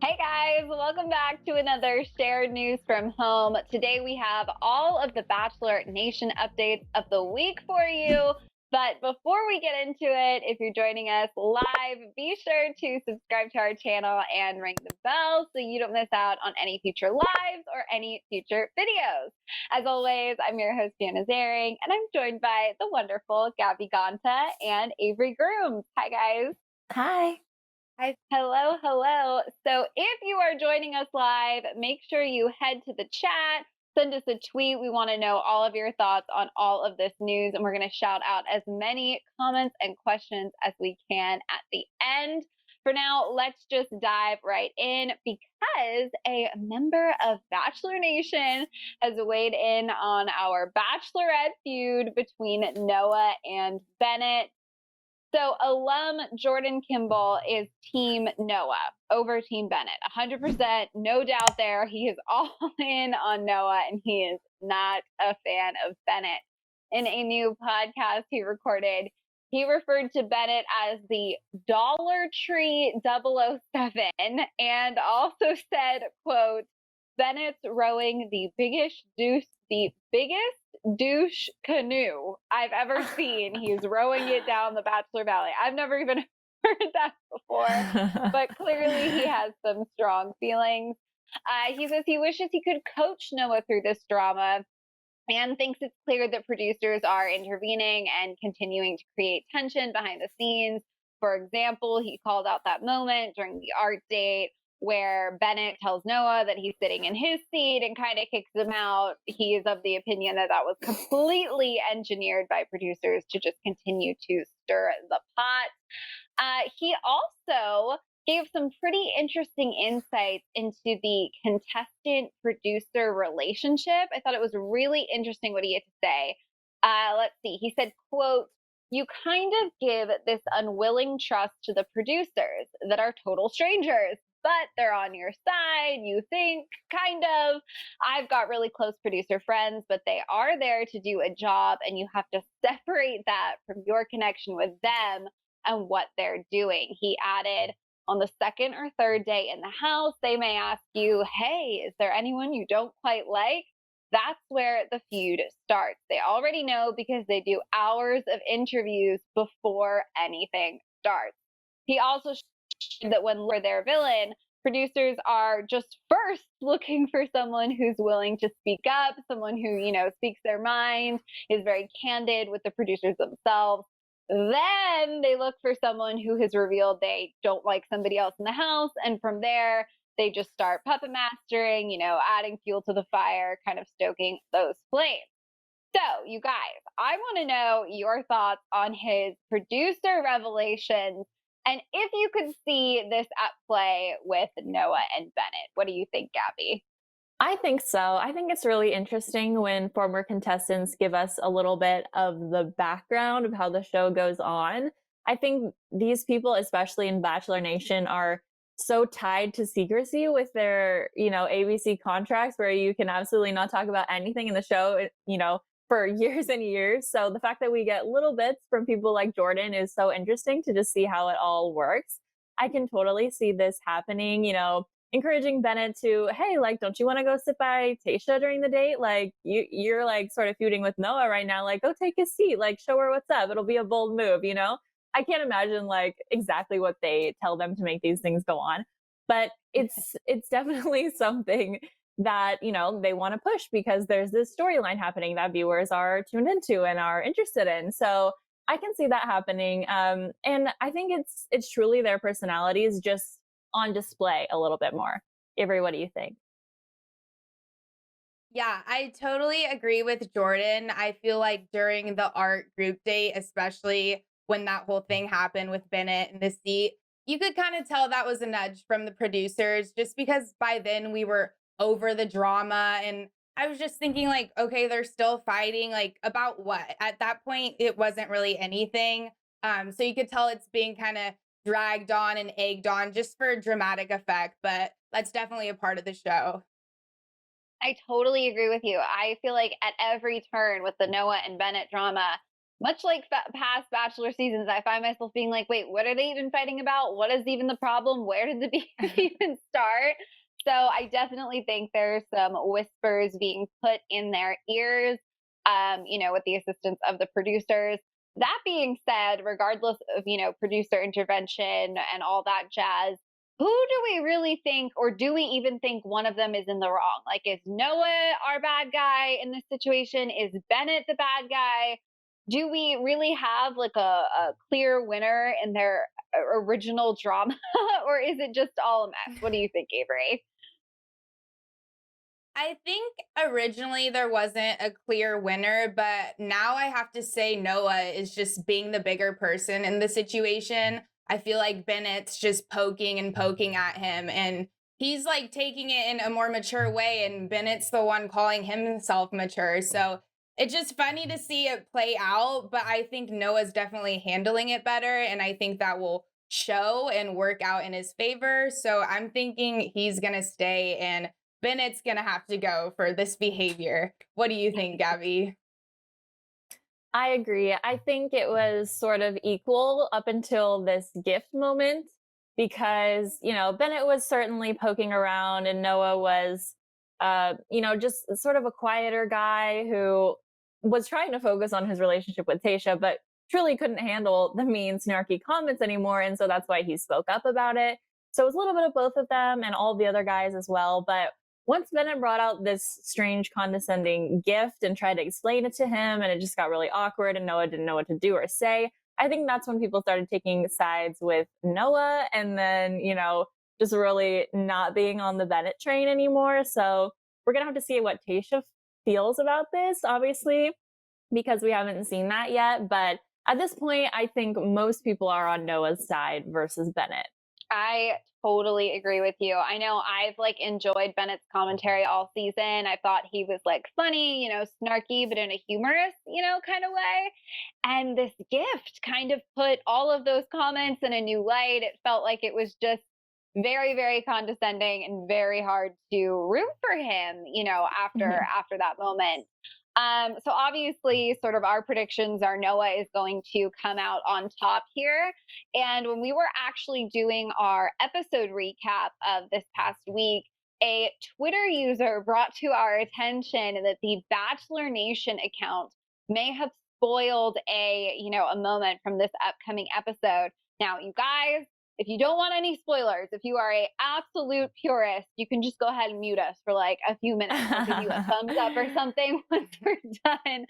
Hey guys, welcome back to another shared news from home. Today we have all of the Bachelor Nation updates of the week for you. But before we get into it, if you're joining us live, be sure to subscribe to our channel and ring the bell so you don't miss out on any future lives or any future videos. As always, I'm your host, Jana Zaring, and I'm joined by the wonderful Gabby Ganta and Avery Grooms. Hi, guys. Hi. Hi. Hello, hello. So if you are joining us live, make sure you head to the chat, send us a tweet. We want to know all of your thoughts on all of this news, and we're going to shout out as many comments and questions as we can at the end. For now, let's just dive right in because a member of Bachelor Nation has weighed in on our Bachelorette feud between Noah and Bennett. So alum Jordan Kimball is Team Noah over Team Bennett. 100%, no doubt there. He is all in on Noah, and he is not a fan of Bennett. In a new podcast he recorded, he referred to Bennett as the Dollar Tree 007 and also said, quote, Bennett's rowing the biggest douche canoe I've ever seen. He's rowing it down the Bachelor Valley. I've never even heard that before, but clearly he has some strong feelings. He says he wishes he could coach Noah through this drama and thinks it's clear that producers are intervening and continuing to create tension behind the scenes. For example, he called out that moment during the art date where Bennett tells Noah that he's sitting in his seat and kind of kicks him out. He is of the opinion that that was completely engineered by producers to just continue to stir the pot. He also gave some pretty interesting insights into the contestant producer relationship. I thought it was really interesting what he had to say. Let's see. He said, quote, you kind of give this unwilling trust to the producers that are total strangers, but they're on your side. You think, kind of. I've got really close producer friends, but they are there to do a job, and you have to separate that from your connection with them and what they're doing. He added, on the second or third day in the house, they may ask you, hey, is there anyone you don't quite like? That's where the feud starts. They already know because they do hours of interviews before anything starts. He also showed that when we're their villain, producers are just first looking for someone who's willing to speak up, someone who, speaks their mind, is very candid with the producers themselves. Then they look for someone who has revealed they don't like somebody else in the house. And from there, they just start puppet mastering, adding fuel to the fire, kind of stoking those flames. So, you guys, I want to know your thoughts on his producer revelations and if you could see this at play with Noah and Bennett. What do you think, Gabby? I think so. I think it's really interesting when former contestants give us a little bit of the background of how the show goes on. I think these people, especially in Bachelor Nation, are so tied to secrecy with their, ABC contracts where you can absolutely not talk about anything in the show, for years and years. So the fact that we get little bits from people like Jordan is so interesting to just see how it all works. I can totally see this happening, encouraging Bennett to, hey, like, don't you want to go sit by Tayshia during the date? Like, you're like sort of feuding with Noah right now. Like, go take a seat. Like, show her what's up. It'll be a bold move, I can't imagine like exactly what they tell them to make these things go on, but it's definitely something that they want to push because there's this storyline happening that viewers are tuned into and are interested in. So I can see that happening, and I think it's truly their personalities just on display a little bit more. Avery, what do you think? Yeah, I totally agree with Jordan. I feel like during the art group date, especially when that whole thing happened with Bennett and the seat, you could kind of tell that was a nudge from the producers just because by then we were over the drama. And I was just thinking, like, okay, they're still fighting. Like, about what? At that point, it wasn't really anything. So you could tell it's being kind of dragged on and egged on just for dramatic effect. But that's definitely a part of the show. I totally agree with you. I feel like at every turn with the Noah and Bennett drama, much like past Bachelor seasons, I find myself being like, wait, what are they even fighting about? What is even the problem? Where did the beef even start? So I definitely think there's some whispers being put in their ears, with the assistance of the producers. That being said, regardless of, producer intervention and all that jazz, who do we really think, or do we even think one of them is in the wrong? Like, is Noah our bad guy in this situation? Is Bennett the bad guy? Do we really have like a clear winner in their original drama, or is it just all a mess? What do you think, Avery? I think originally there wasn't a clear winner, but now I have to say Noah is just being the bigger person in the situation. I feel like Bennett's just poking and poking at him, and he's like taking it in a more mature way, and Bennett's the one calling himself mature. So it's just funny to see it play out, but I think Noah's definitely handling it better, and I think that will show and work out in his favor. So I'm thinking he's going to stay, and Bennett's gonna have to go for this behavior. What do you think, Gabby? I agree. I think it was sort of equal up until this gift moment because, Bennett was certainly poking around and Noah was, just sort of a quieter guy who was trying to focus on his relationship with Tayshia, but truly couldn't handle the mean, snarky comments anymore. And so that's why he spoke up about it. So it was a little bit of both of them and all the other guys as well. But once Bennett brought out this strange, condescending gift and tried to explain it to him, and it just got really awkward, and Noah didn't know what to do or say, I think that's when people started taking sides with Noah and then, just really not being on the Bennett train anymore. So we're going to have to see what Tayshia feels about this, obviously, because we haven't seen that yet. But at this point, I think most people are on Noah's side versus Bennett. I totally agree with you. I know I've like enjoyed Bennett's commentary all season. I thought he was like funny, snarky, but in a humorous, kind of way. And this gift kind of put all of those comments in a new light. It felt like it was just very, very condescending and very hard to root for him, after that moment. So obviously, sort of our predictions are Noah is going to come out on top here. And when we were actually doing our episode recap of this past week, a Twitter user brought to our attention that the Bachelor Nation account may have spoiled a moment from this upcoming episode. Now, you guys, if you don't want any spoilers, if you are a absolute purist, you can just go ahead and mute us for like a few minutes. I'll give you a thumbs up or something once we're done.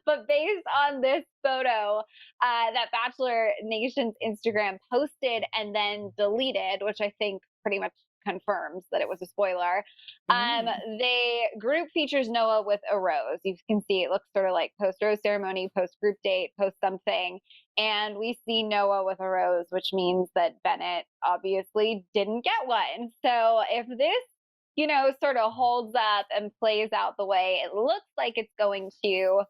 But based on this photo that Bachelor Nation's Instagram posted and then deleted, which I think pretty much confirms that it was a spoiler, the group features Noah with a rose. You can see it looks sort of like post-rose ceremony, post-group date, post-something. And we see Noah with a rose, which means that Bennett obviously didn't get one. So if this, sort of holds up and plays out the way it looks like it's going to,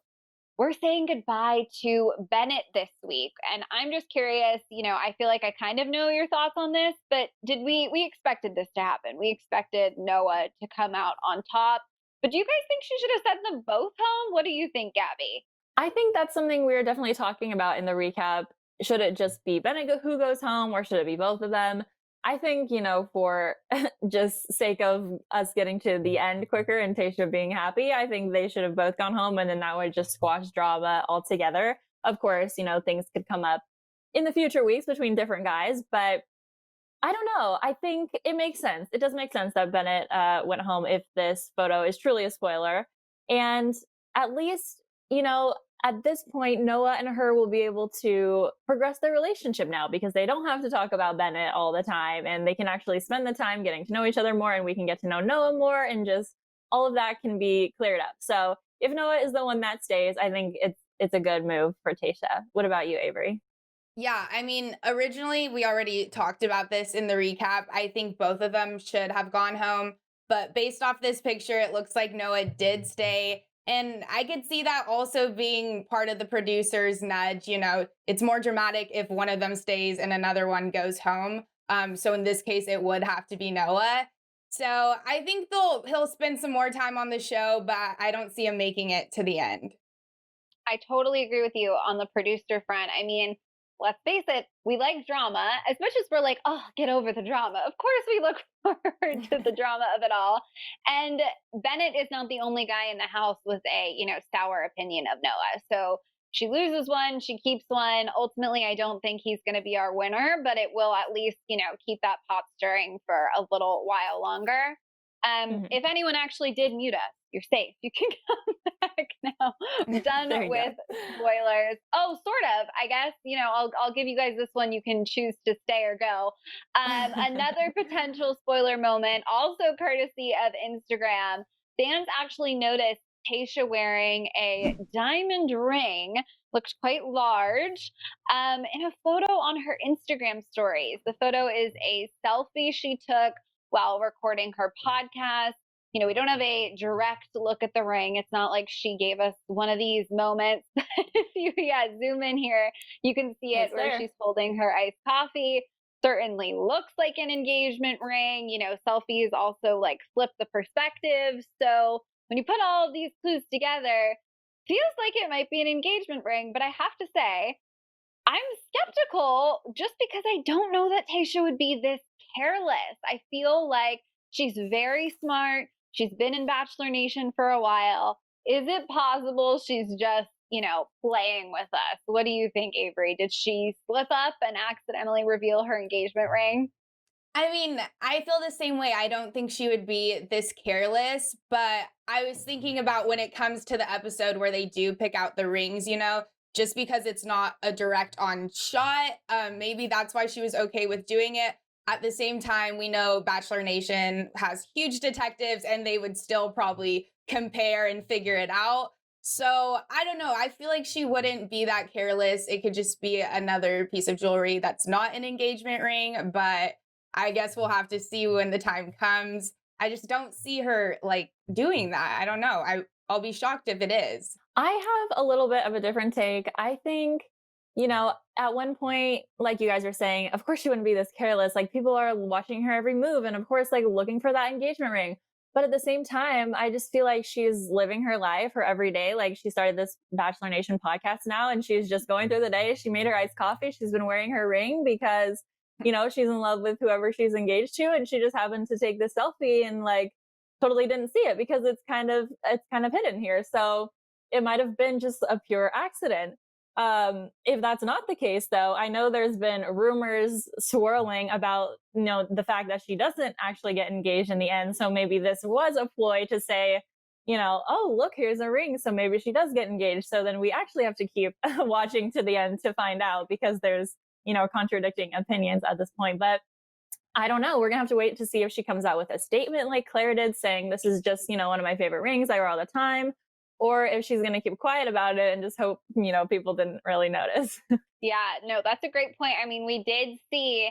we're saying goodbye to Bennett this week. And I'm just curious, I feel like I kind of know your thoughts on this, but we expected this to happen. We expected Noah to come out on top. But do you guys think she should have sent them both home? What do you think, Gabby? I think that's something we were definitely talking about in the recap. Should it just be Bennett who goes home, or should it be both of them? I think, for just sake of us getting to the end quicker and Tayshia being happy, I think they should have both gone home, and then that would just squash drama altogether. Of course, things could come up in the future weeks between different guys, but I don't know. I think it makes sense. It does make sense that Bennett went home if this photo is truly a spoiler. And at least, at this point, Noah and her will be able to progress their relationship now because they don't have to talk about Bennett all the time, and they can actually spend the time getting to know each other more, and we can get to know Noah more, and just all of that can be cleared up. So if Noah is the one that stays, I think it's a good move for Tayshia. What about you, Avery? Yeah, I mean, originally we already talked about this in the recap. I think both of them should have gone home, but based off this picture, it looks like Noah did stay. And I could see that also being part of the producer's nudge. It's more dramatic if one of them stays and another one goes home. So in this case, it would have to be Noah. So I think he'll spend some more time on the show, but I don't see him making it to the end. I totally agree with you on the producer front. I mean, let's face it, we like drama. As much as we're like, oh, get over the drama. Of course, we look forward to the drama of it all. And Bennett is not the only guy in the house with a, sour opinion of Noah. So she loses one, she keeps one. Ultimately, I don't think he's going to be our winner, but it will at least, keep that pot stirring for a little while longer. If anyone actually did mute us, you're safe. You can come back now. I'm done with spoilers. Oh, sort of. I guess, I'll give you guys this one. You can choose to stay or go. Another potential spoiler moment, also courtesy of Instagram. Fans actually noticed Tayshia wearing a diamond ring, looked quite large, in a photo on her Instagram stories. The photo is a selfie she took while recording her podcast. We don't have a direct look at the ring. It's not like she gave us one of these moments. If you zoom in here, you can see it where she's holding her iced coffee. Certainly looks like an engagement ring. Selfies also like flip the perspective. So when you put all of these clues together, feels like it might be an engagement ring. But I have to say, I'm skeptical just because I don't know that Tayshia would be this careless. I feel like she's very smart. She's been in Bachelor Nation for a while. Is it possible she's just, playing with us? What do you think, Avery? Did she slip up and accidentally reveal her engagement ring? I mean, I feel the same way. I don't think she would be this careless, but I was thinking about when it comes to the episode where they do pick out the rings, just because it's not a direct on shot. Maybe that's why she was okay with doing it. At the same time, we know Bachelor Nation has huge detectives and they would still probably compare and figure it out. So I don't know. I feel like she wouldn't be that careless. It could just be another piece of jewelry that's not an engagement ring, but I guess we'll have to see when the time comes. I just don't see her like doing that. I don't know. I'll be shocked if it is. I have a little bit of a different take. I think, at one point, like you guys were saying, of course she wouldn't be this careless. Like people are watching her every move and of course like looking for that engagement ring. But at the same time, I just feel like she's living her life, her everyday. Like she started this Bachelor Nation podcast now and she's just going through the day. She made her iced coffee. She's been wearing her ring because, she's in love with whoever she's engaged to. And she just happened to take this selfie and like totally didn't see it because it's kind of hidden here. So it might have been just a pure accident. If that's not the case, though, I know there's been rumors swirling about, the fact that she doesn't actually get engaged in the end. So maybe this was a ploy to say, oh, look, here's a ring. So maybe she does get engaged. So then we actually have to keep watching to the end to find out because there's, contradicting opinions at this point. But I don't know. We're going to have to wait to see if she comes out with a statement like Claire did saying this is just, one of my favorite rings I wear all the time. Or if she's going to keep quiet about it and just hope, people didn't really notice. Yeah, no, that's a great point. I mean, we did see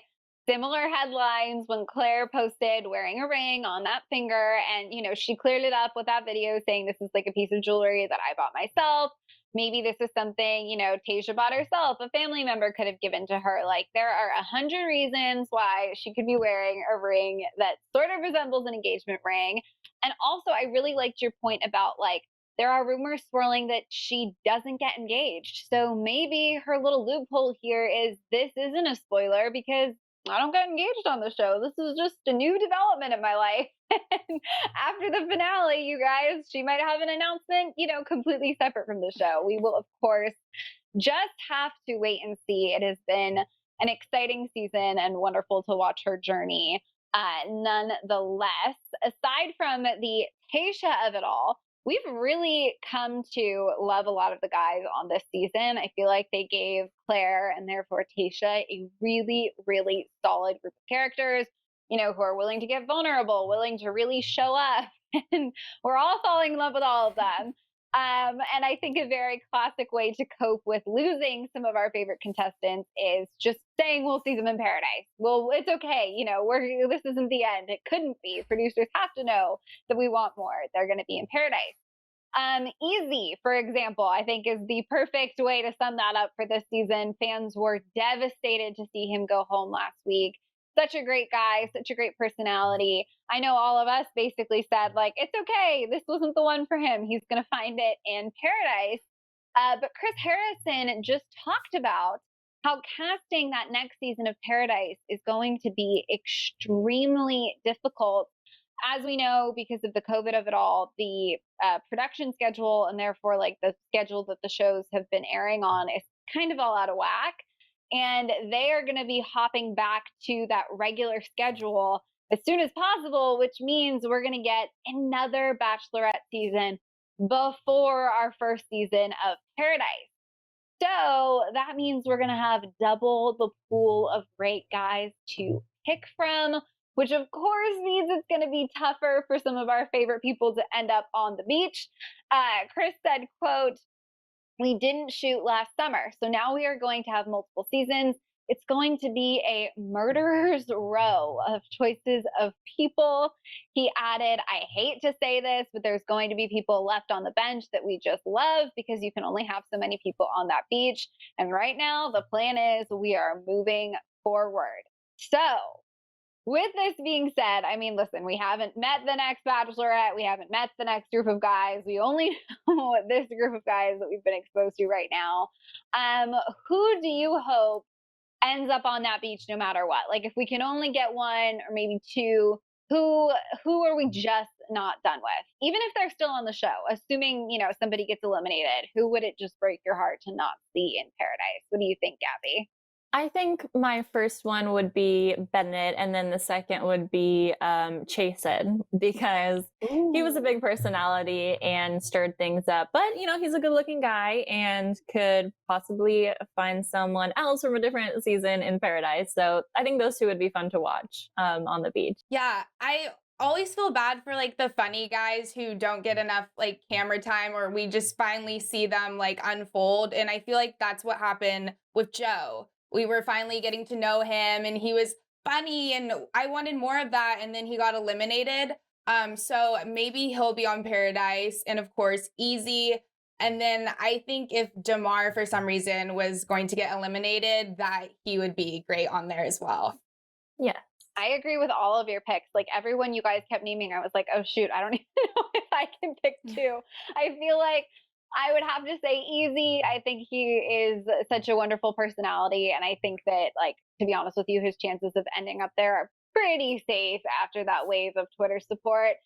similar headlines when Claire posted wearing a ring on that finger. And, she cleared it up with that video saying this is like a piece of jewelry that I bought myself. Maybe this is something, Tayshia bought herself. A family member could have given to her. Like there are 100 reasons why she could be wearing a ring that sort of resembles an engagement ring. And also, I really liked your point about like, there are rumors swirling that she doesn't get engaged. So maybe her little loophole here is this isn't a spoiler because I don't get engaged on the show. This is just a new development in my life. And after the finale, you guys, she might have an announcement, completely separate from the show. We will, of course, just have to wait and see. It has been an exciting season and wonderful to watch her journey. Nonetheless, aside from the Tayshia of it all, we've really come to love a lot of the guys on this season. I feel like they gave Claire and therefore Tayshia a really, really solid group of characters, who are willing to get vulnerable, willing to really show up. And we're all falling in love with all of them. And I think a very classic way to cope with losing some of our favorite contestants is just saying we'll see them in paradise. Well, it's okay. This isn't the end. It couldn't be. Producers have to know that we want more. They're going to be in paradise. Easy, for example, I think is the perfect way to sum that up for this season. Fans were devastated to see him go home last week. Such a great guy, such a great personality. I know all of us basically said, like, it's okay. This wasn't the one for him. He's going to find it in paradise. But Chris Harrison just talked about how casting that next season of Paradise is going to be extremely difficult. As we know, because of the COVID of it all, the production schedule and therefore like the schedule that the shows have been airing on is kind of all out of whack. And they are going to be hopping back to that regular schedule as soon as possible, which means we're going to get another Bachelorette season before our first season of Paradise. So that means we're going to have double the pool of great guys to pick from, which of course means it's going to be tougher for some of our favorite people to end up on the beach. Chris said, quote, "We didn't shoot last summer, so now we are going to have multiple seasons. It's going to be a murderer's row of choices of people." He added, "I hate to say this, but there's going to be people left on the bench that we just love because you can only have so many people on that beach. And right now, the plan is we are moving forward." So, with this being said, I mean, listen, we haven't met the next Bachelorette. We haven't met the next group of guys. We only know this group of guys that we've been exposed to right now. Who do you hope ends up on that beach no matter what? Like, if we can only get one or maybe two, who are we just not done with? Even if they're still on the show, assuming, somebody gets eliminated, who would it just break your heart to not see in Paradise? What do you think, Gabby? I think my first one would be Bennett, and then the second would be Chasen, because he was a big personality and stirred things up. But, he's a good-looking guy and could possibly find someone else from a different season in Paradise. So I think those two would be fun to watch on the beach. Yeah, I always feel bad for like the funny guys who don't get enough like camera time, or we just finally see them like unfold. And I feel like that's what happened with Joe. We were finally getting to know him and he was funny and I wanted more of that, and then he got eliminated. So maybe he'll be on Paradise, and of course Easy. And then I think if Jamar for some reason was going to get eliminated, that he would be great on there as well. Yeah. I agree with all of your picks. Like, everyone you guys kept naming, I was like, oh shoot, I don't even know if I can pick two. I feel like I would have to say Easy. I think he is such a wonderful personality. And I think that, like, to be honest with you, his chances of ending up there are pretty safe after that wave of Twitter support.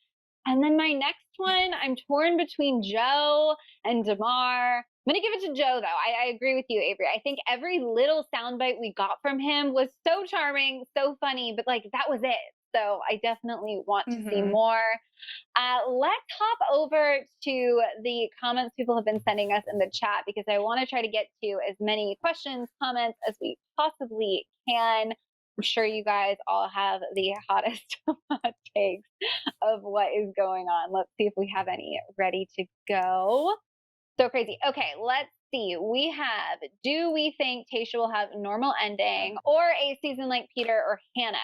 And then my next one, I'm torn between Joe and Damar. I'm going to give it to Joe, though. I agree with you, Avery. I think every little soundbite we got from him was so charming, so funny, but like that was it. So I definitely want to see more. Let's hop over to the comments people have been sending us in the chat, because I want to try to get to as many questions, comments as we possibly can. I'm sure you guys all have the hottest hot takes of what is going on. Let's see if we have any ready to go. So crazy. Okay, let's see. We have, do we think Tayshia will have a normal ending or a season like Peter or Hannah?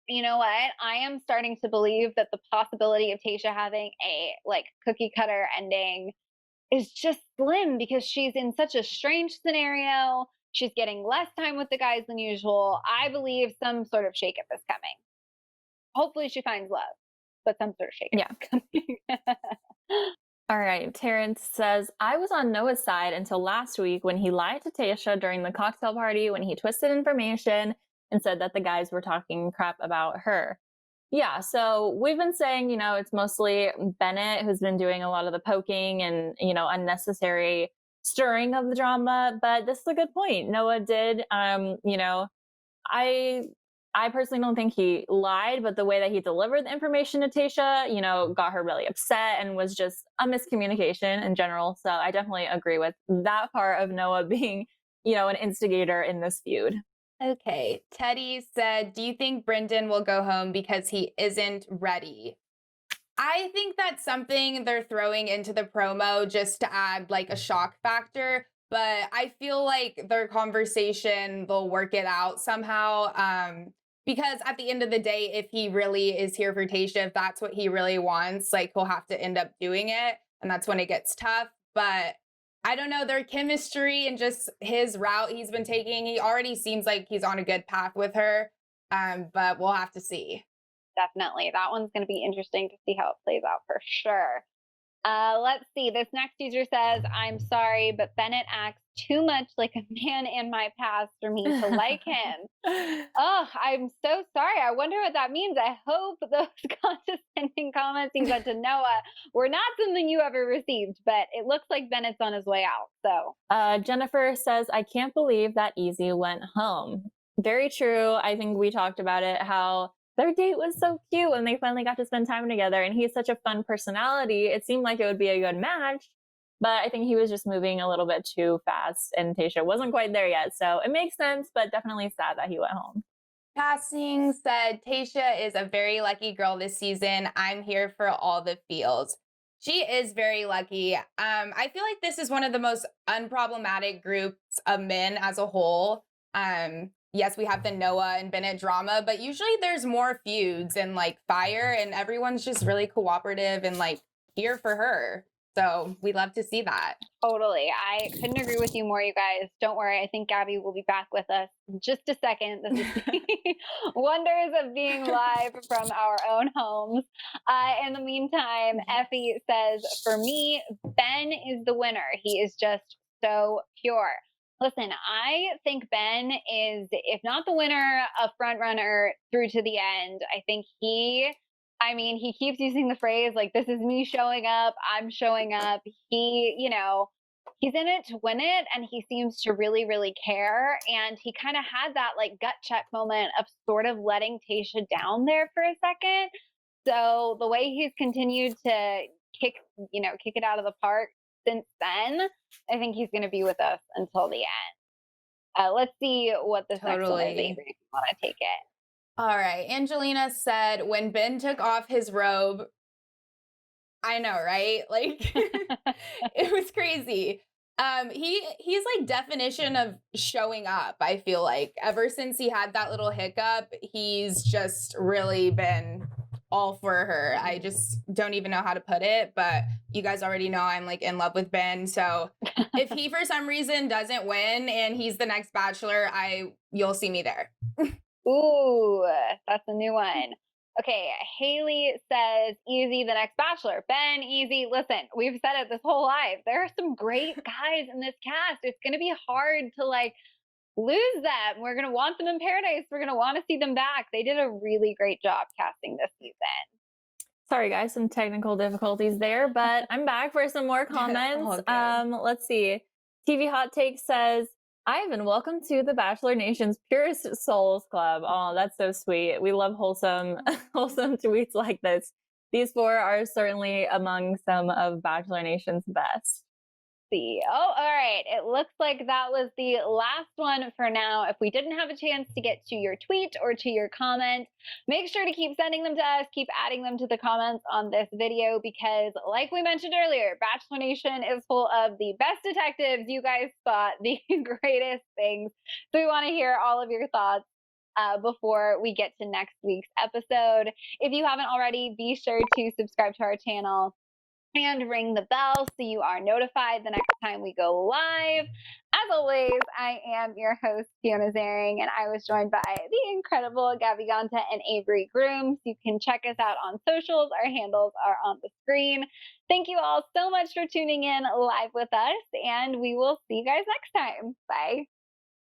You know what? I am starting to believe that the possibility of Tayshia having a like cookie cutter ending is just slim, because she's in such a strange scenario. She's getting less time with the guys than usual. I believe some sort of shakeup is coming. Hopefully she finds love, but some sort of shakeup is coming. All right. Terrence says, I was on Noah's side until last week when he lied to Tayshia during the cocktail party, when he twisted information and said that the guys were talking crap about her. Yeah, so we've been saying, it's mostly Bennett who's been doing a lot of the poking and, unnecessary stirring of the drama. But this is a good point. Noah did, I personally don't think he lied, but the way that he delivered the information to Tayshia, got her really upset and was just a miscommunication in general. So I definitely agree with that part of Noah being, an instigator in this feud. Okay. Teddy said, do you think Brendan will go home because he isn't ready? I think that's something they're throwing into the promo just to add like a shock factor. But I feel like their conversation, they'll work it out somehow. Because at the end of the day, if he really is here for Tayshia, if that's what he really wants, like he'll have to end up doing it. And that's when it gets tough. But I don't know, their chemistry and just his route he's been taking, he already seems like he's on a good path with her. But we'll have to see. Definitely. That one's going to be interesting to see how it plays out for sure. Let's see. This next user says, I'm sorry, but Bennett acts too much like a man in my past for me to like him. Oh, I'm so sorry. I wonder what that means. I hope those condescending comments he said to Noah were not something you ever received, but it looks like Bennett's on his way out. So, Jennifer says, I can't believe that Easy went home. Very true. I think we talked about it, how their date was so cute when they finally got to spend time together. And he's such a fun personality. It seemed like it would be a good match, but I think he was just moving a little bit too fast and Tayshia wasn't quite there yet. So it makes sense, but definitely sad that he went home. Passing said, Tayshia is a very lucky girl this season. I'm here for all the feels. She is very lucky. I feel like this is one of the most unproblematic groups of men as a whole. Yes, we have the Noah and Bennett drama, but usually there's more feuds and like fire, and everyone's just really cooperative and like here for her. So we love to see that. totally. I couldn't agree with you more, you guys. Don't worry. I think Gabby will be back with us in just a second. This is the wonders of being live from our own homes. In the meantime, Effie says, for me, Ben is the winner. He is just so pure. Listen, I think Ben is, if not the winner, a front runner through to the end. I think he keeps using the phrase like, this is me showing up, I'm showing up. He's in it to win it, and he seems to really, really care. And he kind of had that like gut check moment of sort of letting Tayshia down there for a second. So the way he's continued to kick it out of the park since then, I think he's going to be with us until the end. Let's see what this next one is, Avery, if you want to take it. All right. Angelina said, when Ben took off his robe, I know, right? Like, it was crazy. He's like definition of showing up. I feel like ever since he had that little hiccup, he's just really been all for her. I just don't even know how to put it, but you guys already know I'm like in love with Ben. So if he for some reason doesn't win and he's the next Bachelor, you'll see me there. Ooh, that's a new one. Okay, Haley says, Easy, the next Bachelor. Ben, Easy, listen, we've said it this whole live. There are some great guys in this cast. It's going to be hard to like lose them. We're going to want them in paradise. We're going to want to see them back. They did a really great job casting this season. Sorry, guys, some technical difficulties there, but I'm back for some more comments. Let's see. TV Hot Take says, Ivan, welcome to the Bachelor Nation's Purest Souls Club. Oh, that's so sweet. We love wholesome tweets like this. These four are certainly among some of Bachelor Nation's best. See. Oh, all right. It looks like that was the last one for now. If we didn't have a chance to get to your tweet or to your comment, make sure to keep sending them to us, keep adding them to the comments on this video, because like we mentioned earlier, Bachelor Nation is full of the best detectives. You guys spot the greatest things. So we want to hear all of your thoughts before we get to next week's episode. If you haven't already, be sure to subscribe to our channel and ring the bell so you are notified the next time we go live. As always, I am your host, Fiona Zaring, and I was joined by the incredible Gabby Ganta and Avery Grooms. You can check us out on socials. Our handles are on the screen. Thank you all so much for tuning in live with us, and we will see you guys next time. Bye.